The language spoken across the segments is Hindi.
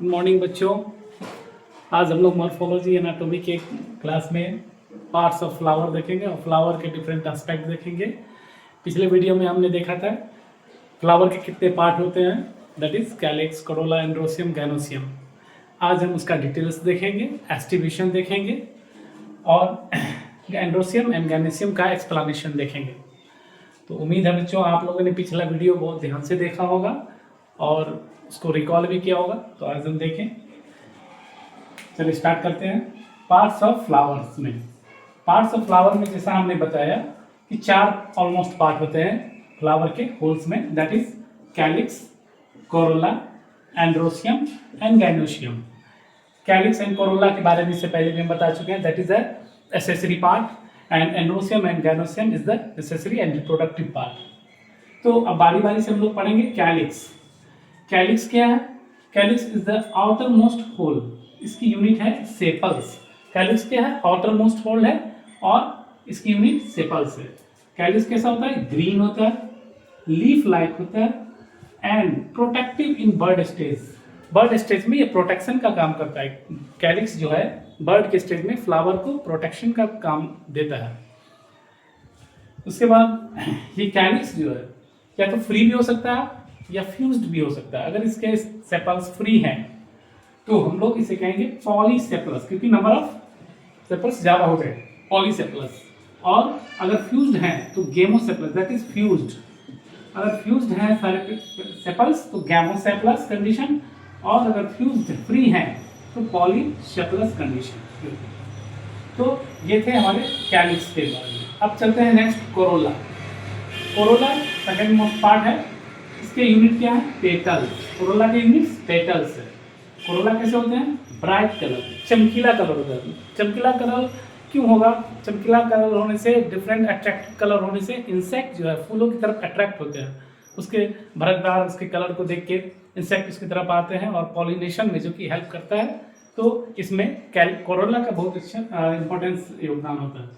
गुड मॉर्निंग बच्चों। आज हम लोग मॉर्फोलॉजी एनाटॉमी के क्लास में पार्ट्स ऑफ फ्लावर देखेंगे और फ्लावर के डिफरेंट एस्पेक्ट देखेंगे। पिछले वीडियो में हमने देखा था फ्लावर के कितने पार्ट होते हैं, that is calyx, corolla, androecium, gynoecium. आज हम उसका डिटेल्स देखेंगे, एस्टिब्यूशन देखेंगे और एंड्रोसियम एंड गैनोसियम का एक्सप्लेनेशन देखेंगे। तो उम्मीद है बच्चों आप लोगों ने पिछला वीडियो बहुत ध्यान से देखा होगा और उसको रिकॉल भी किया होगा। तो आज हम देखें, चलिए स्टार्ट करते हैं। पार्ट्स ऑफ फ्लावर्स में, पार्ट्स ऑफ फ्लावर में जैसा हमने बताया कि चार ऑलमोस्ट पार्ट होते हैं फ्लावर के होल्स में, that is calyx, corolla, androecium and gynoecium. Calyx and Corolla के बारे में इससे पहले भी हम बता चुके हैं, that is the accessory part and androecium and gynoecium is the accessory and reproductive part. तो अब बारी बारी से हम लोग पढ़ेंगे कैलिक्स। कैलिक्स क्या है? Calyx is the outer most whorl, इसकी यूनिट है सेपल्स। कैलिक्स क्या है? आउटर मोस्ट होल है और इसकी यूनिट सेपल्स है। कैलिक्स कैसा होता है? ग्रीन होता है, लीफ लाइक होता है and protective in bud stage. Bud stage में ये प्रोटेक्शन का काम करता है। कैलिक्स जो है बर्ड के स्टेज में फ्लावर को प्रोटेक्शन का काम देता है। उसके बाद ये कैलिक्स जो है या तो फ्री भी हो सकता है या फ्यूज्ड भी हो सकता है। अगर इसके सेपल्स फ्री हैं तो हम लोग इसे कहेंगे पॉलीसेपलस, क्योंकि नंबर ऑफ सेपल्स ज़्यादा होते हैं, पॉलीसेपलस। और अगर फ्यूज्ड हैं तो गेमोसेपलस, दैट इज फ्यूज्ड। अगर फ्यूज्ड हैं सारे सेपल्स तो गैमोसेपलस कंडीशन, और अगर फ्यूज्ड फ्री हैं तो पॉलीसेपलस कंडीशन। तो ये थे हमारे कैलिक्स के बारे में। अब चलते हैं next Corolla. Corolla second most part है। इसके यूनिट क्या है? पेटल्स। कोरोला के यूनिट्स पेटल्स है। कोरोला कैसे होते हैं? ब्राइट कलर, चमकीला कलर होता है। चमकीला कलर क्यों होगा? चमकीला कलर होने से, डिफरेंट अट्रैक्टिव कलर होने से इंसेक्ट जो है फूलों की तरफ अट्रैक्ट होते हैं। उसके भड़कदार उसके कलर को देख के इंसेक्ट उसकी तरफ आते हैं और पॉलिनेशन में जो कि हेल्प करता है। तो इसमें कोरोला का बहुत अच्छा इंपॉर्टेंस योगदान होता है।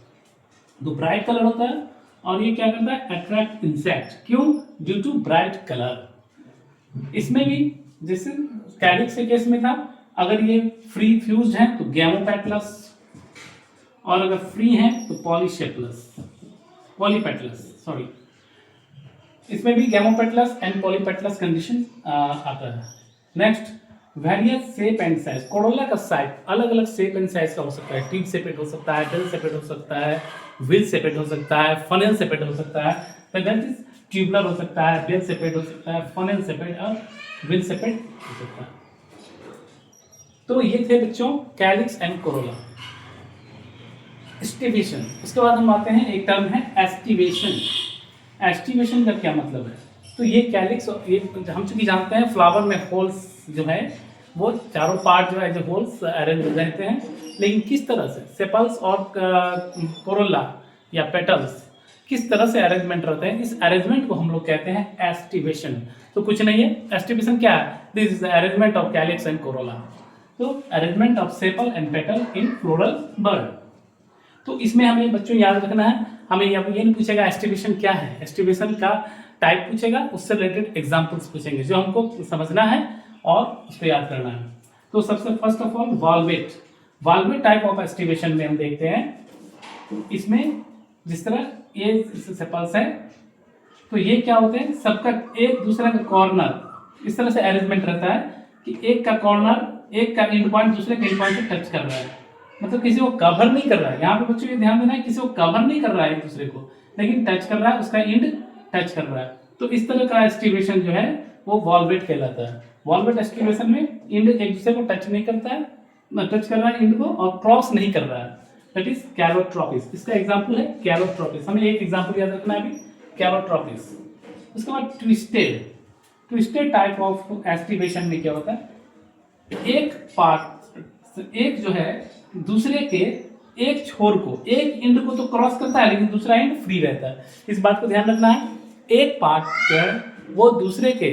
तो ब्राइट कलर होता है और ये क्या करता है? Attract insect. क्यों? Due to bright colour. इसमें भी जैसे कैलिक्स के केस में था, अगर ये फ्री फ्यूज्ड है तो गैमोपेटलस, और अगर फ्री है तो पॉलीसेपलस, पॉलीपेटलस, सॉरी। इसमें भी गैमोपेटलस एंड पॉलीपेटलस कंडीशन आता है। Next, various shape and size. Corolla का साइज अलग अलग शेप एंड साइज का हो सकता है। ट्यूब सेपेट हो सकता है, बेल सेपेट हो सकता है, व्हील सेपेट हो सकता है, फनेल सेपेट हो सकता है। तो दैट इज ट्यूबुलर हो सकता है, बेल सेपेट हो सकता है, फनेल सेपेट और व्हील सेपेट हो सकता है। तो ये थे बच्चों कैलिक्स एंड कोरोला। एस्टिवेशन, उसके बाद हम आते हैं, एक टर्म है एस्टिवेशन। एस्टिवेशन का क्या मतलब है? तो ये कैलिक्स, ये हम चूंकि जानते हैं फ्लावर में होल्स जो है वो चारों पार्ट जो है जो होल्स अरेंज रहते हैं, लेकिन किस तरह से सेपल्स और कोरोला या पेटल्स किस तरह से अरेंजमेंट रहते हैं, इस अरेंजमेंट को हम लोग कहते हैं एस्टिवेशन। तो कुछ नहीं है, एस्टिवेशन क्या है? This is the arrangement of calyx and corolla. तो arrangement of sepal and petal in floral bud. तो इसमें हमें बच्चों याद रखना है, हमें ये नहीं पूछेगा एस्टिवेशन क्या है, एस्टिवेशन का टाइप पूछेगा, उससे रिलेटेड एग्जाम्पल्स पूछेंगे जो हमको समझना है और उसको याद करना है। तो सबसे first of all valvate. Valvate type of aestivation में हम देखते हैं, इसमें जिस तरह ये सेपल्स है तो ये क्या होते हैं, सबका एक दूसरे का कॉर्नर इस तरह से अरेंजमेंट रहता है कि एक का कॉर्नर, एक का एंड पॉइंट दूसरे के एंड पॉइंट से टच कर रहा है, मतलब किसी को कवर नहीं कर रहा है। यहाँ पे बच्चों ये ध्यान देना है, किसी को कवर नहीं कर रहा है एक दूसरे को, लेकिन टच कर रहा है, उसका एंड टच कर रहा है। तो इस तरह का एस्टिवेशन जो है वो वॉल्वेट कहलाता है। वॉल्वेट एस्टिवेशन में एंड एक दूसरे को टच नहीं करता है, टच कर रहा है एंड को और क्रॉस नहीं कर रहा है, दैट इज कैलोट्रोपिस। इसका एग्जांपल है कैलोट्रोपिस। हमें एक एग्जांपल याद रखना है अभी, कैलोट्रोपिस। उसके बाद twisted. Twisted type of aestivation में क्या होता है, एक पार्ट, एक जो है दूसरे के एक छोर को, एक एंड को तो क्रॉस करता है लेकिन दूसरा एंड फ्री रहता है। इस बात को ध्यान रखना है, एक पार्ट जो है वो दूसरे के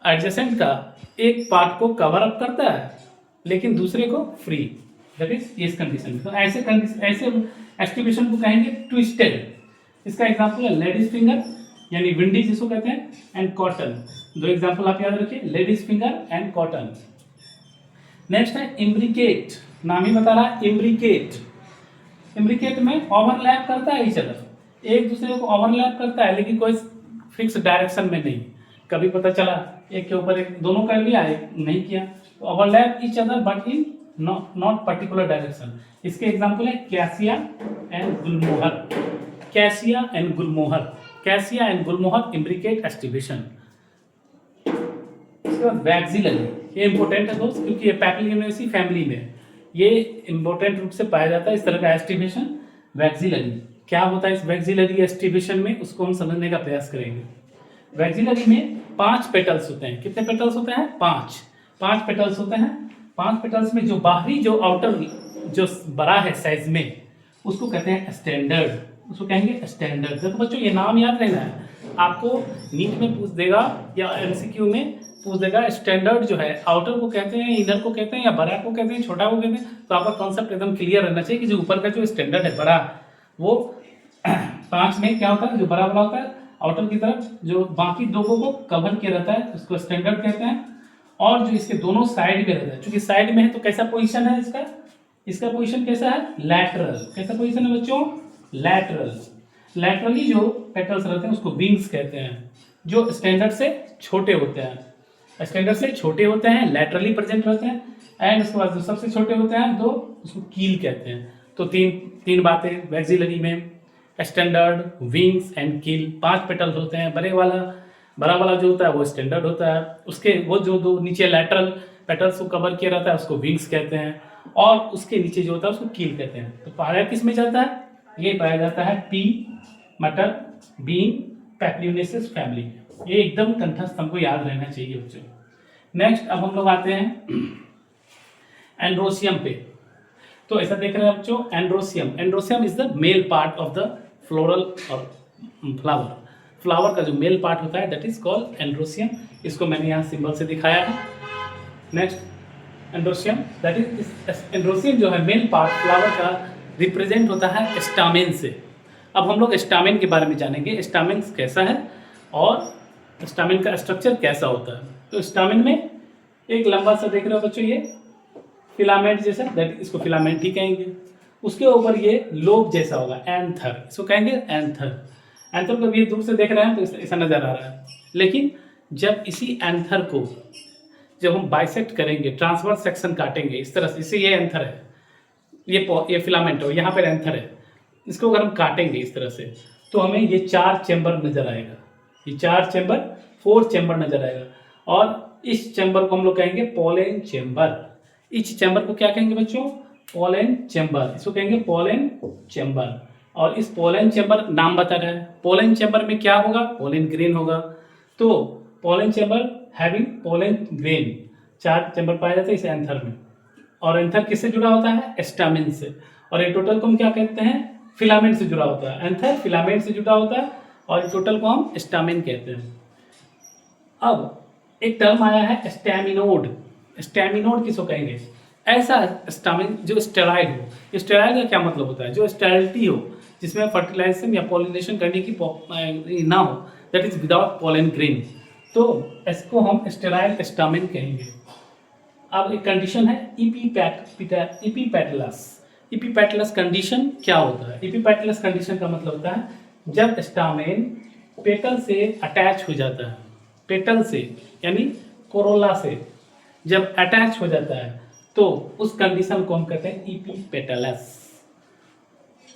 एडजेसेंट का एक पार्ट को कवर अप करता है लेकिन दूसरे को फ्री, दैट इज इस कंडीशन में। तो ऐसे एस्टिवेशन को कहेंगे ट्विस्टेड। इसका एग्जांपल है लेडीज फिंगर यानी विंडी जिसको कहते हैं, एंड कॉटन। दो एग्जांपल आप याद रखिए, ladies finger and cotton. Next है इम्ब्रिकेट, नाम ही बता रहा है इम्ब्रिकेट। इम्ब्रिकेट में ओवरलैप करता है, इच अदर, एक दूसरे को ओवरलैप करता है लेकिन कोई फिक्स डायरेक्शन में नहीं। कभी पता चला एक के ऊपर एक दोनों कर लिया, एक नहीं किया, तो overlap each other but in not particular direction. इसके एग्जांपल है cassia and Gulmohar. Cassia and Gulmohar, cassia and Gulmohar imbricate aestivation. इसके बाद वैक्सिलरी, ये इंपॉर्टेंट है दोस्त क्योंकि ये पैपिलियोनेसी फैमिली में ये इंपॉर्टेंट रूप से पाया जाता है इस तरह का एस्टिवेशन। वैक्सिलरी क्या होता है, इस वैक्सिलरी एस्टिवेशन में उसको हम समझने का प्रयास करेंगे। वैक्सिलरी में 5 पेटल्स होते हैं। कितने पेटल्स होते हैं? 5 पेटल्स होते हैं। 5 पेटल्स में जो बाहरी जो आउटर जो बड़ा है साइज में उसको कहते हैं स्टैंडर्ड, उसको कहेंगे स्टैंडर्ड। देखो बच्चों ये नाम याद रहना है, आपको नीट में पूछ देगा या एमसीक्यू में पूछ देगा। स्टैंडर्ड जो है आउटर को कहते हैं, इनर को कहते हैं, या बड़ा को कहते हैं, छोटा को कहते हैं। तो आपका कॉन्सेप्ट एकदम क्लियर रहना चाहिए कि जो ऊपर का जो स्टैंडर्ड है बड़ा, वो 5 में क्या होता है, जो बड़ा होता है आउटर की तरफ, जो बाकी दो को कवर किया रहता है उसको स्टैंडर्ड कहते हैं। और जो इसके दोनों साइड में रहता है, क्योंकि साइड में है तो कैसा पोजीशन है इसका, इसका पोजीशन कैसा है? लैटरल। कैसा पोजीशन है बच्चों? लैटरल। लैटरली जो पेटल्स रहते हैं उसको विंग्स कहते हैं, जो स्टैंडर्ड से छोटे होते हैं। स्टैंडर्ड से छोटे होते हैं, लैटरली प्रेजेंट रहते हैं। एंड उसके बाद जो सबसे छोटे होते हैं तो उसको कील कहते हैं। तो तीन बातें वैक्सिलरी में, स्टैंडर्ड, विंग्स एंड कील। 5 पेटल्स होते हैं। बड़ा वाला जो होता है वो स्टैंडर्ड होता है, उसके वो जो दो नीचे लैटरल पेटल्स को कवर किया रहता है उसको विंग्स कहते हैं, और उसके नीचे जो होता है उसको कील कहते हैं। तो पाया किस में जाता है? ये पाया जाता है पी मटर बीन पैपिलियोनेसिस फैमिली। ये एकदम कंठस्थ हमको याद रहना चाहिए बच्चों। नेक्स्ट अब हम लोग आते हैं एंड्रोसियम पे। तो ऐसा देख रहे हैं बच्चों, androecium. Androecium is the male part of the floral और फ्लावर। फ्लावर का जो मेल पार्ट होता है दैट इज कॉल्ड एंड्रोसियम। इसको मैंने यहाँ सिंबल से दिखाया है। Next androecium, that is androecium जो है मेल पार्ट फ्लावर का रिप्रेजेंट होता है स्टामेन से। अब हम लोग स्टामेन के बारे में जानेंगे, स्टामेन कैसा है और स्टामेन का स्ट्रक्चर कैसा होता है। तो स्टामेन में एक लंबा सा देख रहे हो बच्चों, ये फिलामेंट जैसा, दैट इसको फिलामेंट ही कहेंगे। उसके ऊपर ये लोब जैसा होगा, एंथर, इसको कहेंगे एंथर। एंथर को ये दूर से देख रहे हैं तो ऐसा नजर आ रहा है, लेकिन जब इसी एंथर को जब हम बाइसेक्ट करेंगे, ट्रांसवर्स सेक्शन काटेंगे इस तरह से, इसे ये एंथर है, ये फिलामेंट है, यहाँ पर एंथर है, इसको अगर हम काटेंगे इस तरह से तो हमें ये 4 चैम्बर नजर आएगा। ये 4 चैम्बर, 4 चैम्बर नजर आएगा। और इस चैम्बर को हम लोग कहेंगे पोलन चैम्बर। इस चैम्बर को क्या कहेंगे बच्चों? Pollen chamber. इसको कहेंगे पोलन चैम्बर। और इस पोलन चैम्बर नाम बता रहा है, पोलन चैम्बर में क्या होगा? पोलन ग्रेन होगा। तो pollen chamber having pollen grain, 4 chamber पाए जाते हैं इस एंथर में। और एंथर किससे जुड़ा होता है? स्टामेन से। और ये टोटल को हम क्या कहते हैं? फिलामेंट से जुड़ा होता है। एंथर फिलामेंट से जुड़ा होता है और टोटल को हम स्टामेन कहते हैं। अब एक टर्म आया है स्टैमिनोड। स्टैमिनोड किसको कहेंगे? ऐसा स्टामिन जो स्टेराइल हो। स्टेराइल का क्या मतलब होता है? जो स्टेरिलिटी हो, जिसमें फर्टिलाइजेशन या पॉलिनेशन करने की ना हो, that is without pollen grain, तो इसको हम स्टेराइल स्टामिन कहेंगे। अब एक कंडीशन है इपीपेटलस। इपीपेटलस कंडीशन क्या होता है? इपीपेटलस कंडीशन का मतलब होता है जब स्टामेन पेटल से अटैच हो जाता है, पेटल से यानी कोरोला से जब अटैच हो जाता है तो उस कंडीशन को हम कहते हैं इपीपेटलस।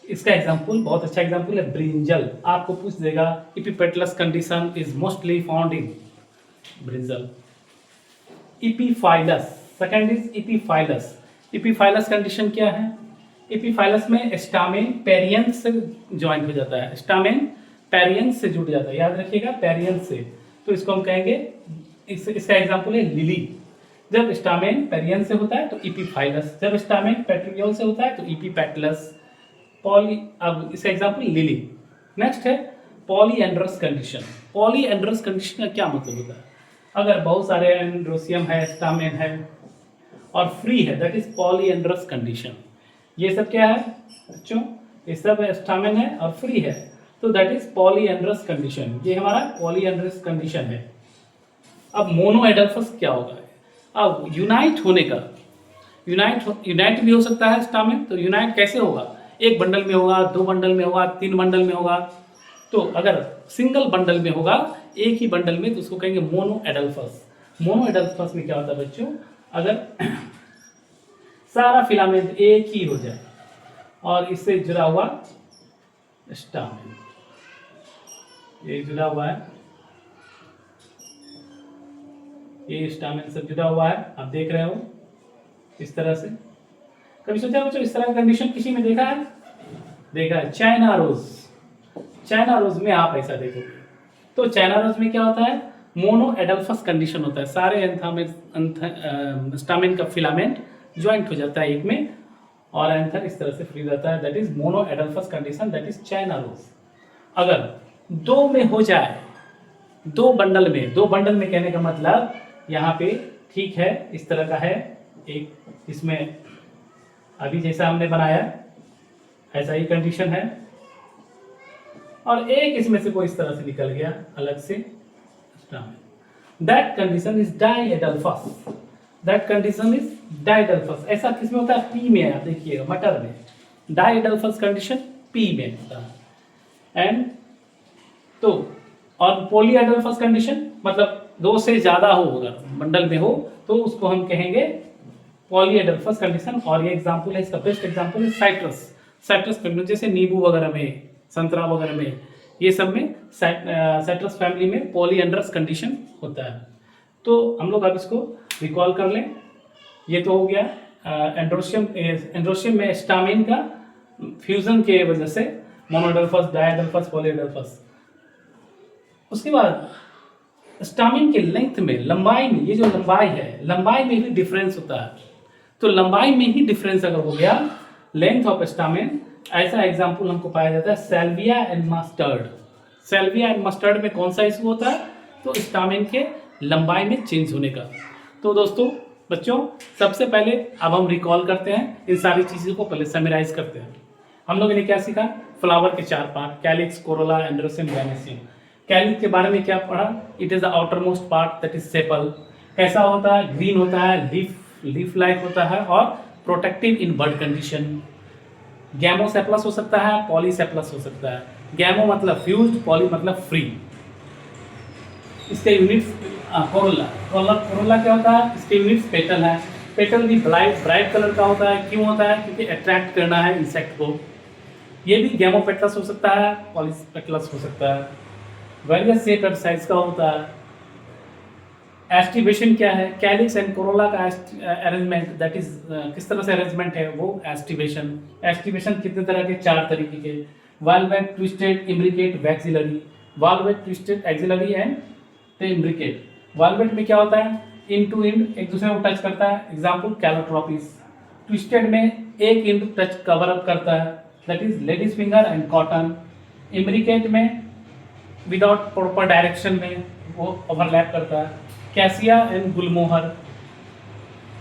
इसका एग्जांपल, बहुत अच्छा एग्जांपल है ब्रिंजल। आपको पूछ देगा epipetalous condition is mostly found in brinjal. Epiphyllous, second is epiphyllous. Epiphyllous condition क्या है? इपीफाइलस में स्टामेन पेरियंस से ज्वाइन हो जाता है, स्टामेन पेरियंस से जुड़ जाता है, याद रखिएगा पेरियंस से। तो इसको हम कहेंगे, इसका एग्जांपल है लिली। जब स्टामेन पेरियंस से होता है तो इपीफाइलस, जब स्टामेन पेट्रियोल से होता है तो इपीपेटलस। अब इसका एग्जांपल लिली। नेक्स्ट है पॉलीएंड्रस कंडीशन। पॉलीएंड्रस कंडीशन का क्या मतलब होता है? अगर बहुत सारे एंड्रोसियम है, स्टामेन है और फ्री है, दैट इज पॉलीएंड्रस कंडीशन। ये सब क्या है बच्चों? ये सब स्टामेन है और फ्री है, तो दैट इज पॉलीएंड्रस कंडीशन। ये हमारा पॉलीएंड्रस कंडीशन है। अब मोनोएडल्फस क्या होगा? अब यूनाइट होने का यूनाइट भी हो सकता है स्टामेन। तो यूनाइट कैसे होगा, एक बंडल में होगा, दो बंडल में होगा, तीन बंडल में होगा। तो अगर सिंगल बंडल में होगा, एक ही बंडल में, तो उसको कहेंगे मोनो एडल्फस। मोनो एडल्फस में क्या होता है बच्चों, अगर सारा फिलामेंट एक ही हो जाए और इससे जुड़ा हुआ स्टामेन, ये जुड़ा हुआ है, ये स्टामेन से जुड़ा हुआ है, आप देख रहे हो इस तरह से। कभी सोचा बच्चों इस तरह का कंडीशन किसी में देखा है? देखा है, चाइना रोज। चाइना रोज में आप ऐसा देखोगे। तो चाइना रोज में क्या होता है, मोनो एडल्फस कंडीशन होता है, सारे स्टामेन का फिलामेंट ज्वाइंट हो जाता है एक में, और एंथर इस तरह से फ्री रहता है, that is monoadelphous condition, that is China rose. अगर दो में हो जाए, दो बंडल में कहने का मतलब यहाँ पे ठीक है, इस तरह का है, एक इसमें अभी जैसा हमने बनाया ऐसा ही कंडीशन है, और एक इसमें से कोई इस तरह से निकल गया अलग से, that condition is diadelphous. That condition is diadelphous. ऐसा किसमें होता है? पी में। आप देखिएगा मटर में डाइएडल्फस कंडीशन पी में होता है। एंड तो और पॉलीएडल्फस कंडीशन मतलब दो से ज्यादा हो, अगर बंडल में हो तो उसको हम कहेंगे पॉलीएडल्फस कंडीशन। और ये एग्जांपल है, इसका बेस्ट एग्जांपल है साइट्रस फैमिली, जैसे नींबू वगैरह में, संतरा वगैरह में, ये सब में साइट्रस फैमिली में पॉलीएंड्रस कंडीशन होता है। तो हम लोग अब इसको रिकॉल कर लें। ये तो हो गया एंड्रोशियम में स्टामिन का फ्यूजन के वजह से मोनोएडल्फस, डाइएडल्फस, पॉलीएडल्फस। उसके बाद स्टामिन के लेंथ में, लंबाई में, ये जो लंबाई है, लंबाई में भी डिफरेंस होता है। तो लंबाई में ही डिफरेंस अगर हो गया, लेंथ ऑफ स्टामिन, ऐसा एग्जांपल हमको पाया जाता है सैल्विया एंड मस्टर्ड। सैल्विया एंड मस्टर्ड में कौन सा इशू होता है? तो स्टामिन के लंबाई में चेंज होने का। तो दोस्तों बच्चों, सबसे पहले अब हम रिकॉल करते हैं, इन सारी चीज़ों को पहले समराइज करते हैं। हम लोगों ने क्या सीखा? फ्लावर के चार part, calyx, corolla, androecium, gynoecium. Calyx के बारे में क्या पढ़ा? It is the outer most part, that is sepal. कैसा होता है? ग्रीन होता है, लीफ लाइक होता है, और प्रोटेक्टिव इन बर्ड कंडीशन। गैमोसेप्लस हो सकता है, पॉलीसेप्लस हो सकता है। गैमो मतलब फ्यूज्ड, पॉली मतलब फ्री। इसके यूनिट्स कोरोला क्या होता है? इसके यूनिट्स पेटल है। पेटल भी ब्राइट कलर का होता है। क्यों होता है? क्योंकि अट्रैक्ट करना है इंसेक्ट को। ये भी गैमोपेटलस हो सकता है, पॉलीपेटलस हो सकता है। वेरियस शेप और साइज का होता है। एस्टिवेशन क्या है? कैलिक्स एंड कोरोला का अरेंजमेंट, दैट इज किस तरह से अरेंजमेंट है वो एस्टिवेशन। एस्टिवेशन कितने तरह के? चार तरीके के, valvate, twisted, imbricate, vexillary. Valvate, twisted, axillary and imbricate. Valvate में क्या होता है? इन टू इंड एक दूसरे को टच करता है, एग्जाम्पल कैलोट्रोपिस। ट्विस्टेड में एक इंड टच कवर अप करता है, that is ladies finger and cotton. Imbricate में विदाउट प्रॉपर डायरेक्शन में वो ओवरलैप करता है, cassia and Gulmohar.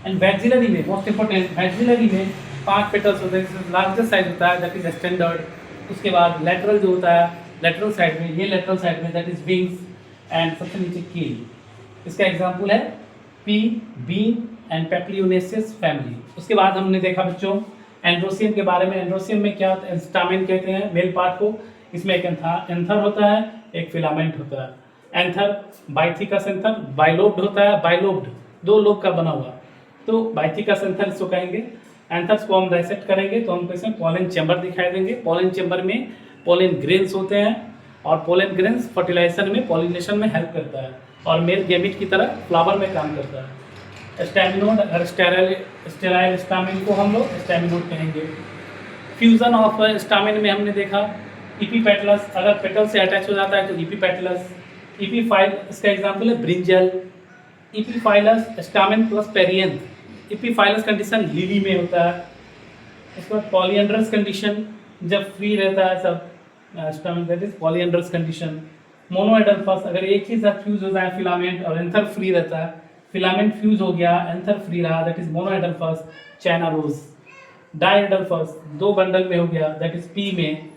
And vexillary में मोस्ट इंपॉर्टेंट, वैक्सिलरी में 5 पेटल्स होते हैं, लार्जेस्ट साइज होता है, दैट इज स्टैंडर्ड। उसके बाद लेटरल जो होता है, लेटरल साइड में, ये लेटरल साइड में, दैट इज विंग्स एंड सबसे नीचे कील। इसका एग्जांपल है पी, बीन एंड पेप्लियोनेसिस फैमिली। उसके बाद हमने देखा बच्चों एंड्रोसियम के बारे में। एंड्रोसियम में क्या होता है? स्टामेन कहते हैं मेल पार्ट को। इसमें एक एंथर होता है, एक फिलामेंट होता है। एंथर बाइथिकस एंथर, बाइलोब्ड होता है, बाइलोब्ड 2 लोब का बना हुआ। तो बाइथिकस एंथर इसको कहेंगे। एंथर्स को हम डाइसेक्ट करेंगे तो हमको इसमें पोलन चैम्बर दिखाई देंगे। पोलन चैम्बर में पोलन ग्रेन्स होते हैं, और पोलन ग्रेन्स फर्टिलाइजेशन में, पॉलिनेशन में हेल्प करता है, और मेल गैमेट की तरह फ्लावर में काम करता है। स्टैमिनोड, अगर स्टेराइल स्टामिन को हम लोग स्टैमिनोड कहेंगे। फ्यूजन ऑफ स्टामिन में हमने देखा इपीपेटलस, अगर पेटल से अटैच हो जाता है तो इपीपेटलस। इपीफाइल, इसका एग्जांपल है brinjal. Epiphyllous stamen plus perianth. Epiphyllous condition lily में होता है। उसके बाद पॉलीएंड्रस कंडीशन, जब फ्री रहता है सब stamen, that is polyandrous condition. Monadelphous, अगर एक ही साथ फ्यूज हो जाए फिलामेंट और एंथर फ्री रहता है, फिलामेंट फ्यूज हो गया, एंथर फ्री रहा, that is monadelphous, China rose. Diadelphous 2 bundle में हो गया, दैट इज पी में।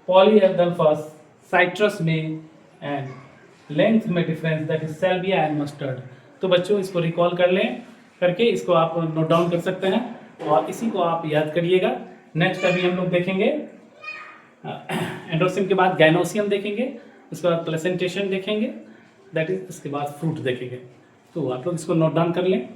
पॉलीएडल्फस साइट्रस में, एंड लेंथ में difference, that is salvia and mustard. तो बच्चों इसको रिकॉल कर लें। करके इसको आप नोट डाउन कर सकते हैं और इसी को आप याद करिएगा। नेक्स्ट अभी हम लोग देखेंगे एंडोसियम के बाद गाइनोसियम देखेंगे, उसके बाद प्लेसेंटेशन देखेंगे, दैट इज उसके बाद फ्रूट देखेंगे। तो आप लोग इसको नोट डाउन कर लें।